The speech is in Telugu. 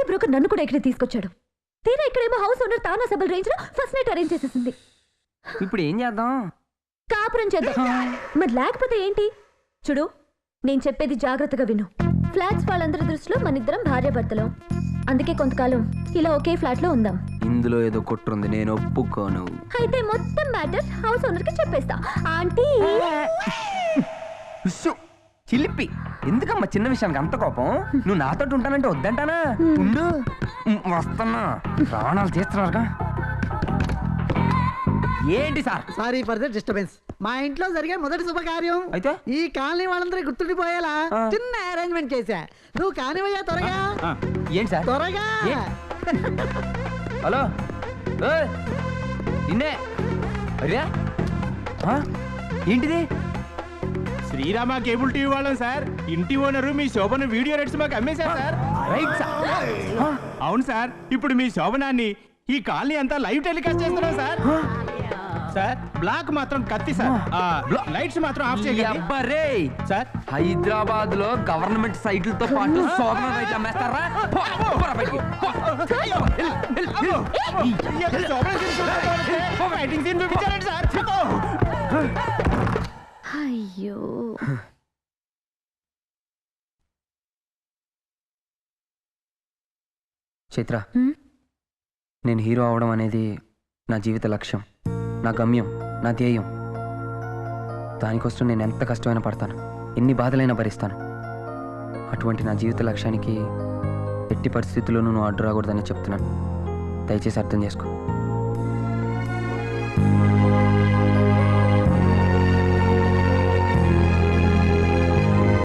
కల్తీ బ్రోకర్ నన్ను కూడా ఇక్కడ తీసుకొచ్చాడు. తీరా ఇక్కడేమో హౌస్ ఓనర్ తానా సబల్ రేంజ్ లో ఫస్ట్ నైట్ అరేంజ్ చేసేసింది. ఇప్పుడు ఏం చేద్దాం? కాపురం చేద్దాం. మరి లేకపోతే ఏంటి? చూడు, నేను చెప్పేది జాగ్రత్తగా విను. ఫ్లాట్స్ వాళ్ళందరి దృష్టిలో మనిద్దరం భార్యాభర్తలం. అందుకే కొంతకాలం ఇలా ఒకే ఫ్లాట్ లో ఉందాం. ఇందులో ఏదో కుట్రుంది, నేను ఒప్పుకోను. అయితే మొత్తం మ్యాటర్ హౌస్ ఓనర్ కి చెప్పేస్తా. ఆంటీ చిలిపి, ఎందుకమ్మా చిన్న విషయానికి అంత కోపం? నువ్వు నాతో ఉంటానంటే వద్దంటానా? ఉండు, వస్తున్నా. ప్రాణాలు తీస్తున్నారుగా. ఏంటి sir? Sorry for the disturbance. మా ఇంట్లో జరిగే మొదటి శుభకార్యం అయితే ఈ కాలనీ వాళ్ళందరూ గుర్తుండిపోయేలా చిన్న అరేంజ్మెంట్ చేశా. నువ్వు కానివయ్యా త్వరగా. ఏంటి సార్? త్వరగా. హలో, నిన్నే. అరే ఏంటిది? శ్రీరామ కేబుల్ టీవీ వాళ్ళం సార్. ఇంటి ఓనరు మీ శోభన వీడియో రైట్స్ మాకు అమ్మేశారు సార్. Right sir. అవును సార్, ఇప్పుడు మీ శోభనాన్ని ఈ కాలనీ అంతా లైవ్ టెలికాస్ట్ చేస్తున్నాం సార్. సార్ బ్లాక్ మాత్రం కత్తి సార్, లైట్స్ మాత్రం ఆఫ్ చేయండి సార్. హైదరాబాద్ లో గవర్నమెంట్ సైట్లతో పాటు శోభన రైట్ అమ్మేస్తారా? అయ్యో, చైత్ర, నేను హీరో అవడం అనేది నా జీవిత లక్ష్యం, నా గమ్యం, నా ధ్యేయం. దానికోసం నేను ఎంత కష్టమైనా పడతాను, ఎన్ని బాధలైనా భరిస్తాను. అటువంటి నా జీవిత లక్ష్యానికి ఎట్టి పరిస్థితుల్లోనూ నువ్వు అడ్డు రాకూడదని చెప్తున్నాను. దయచేసి అర్థం చేసుకో.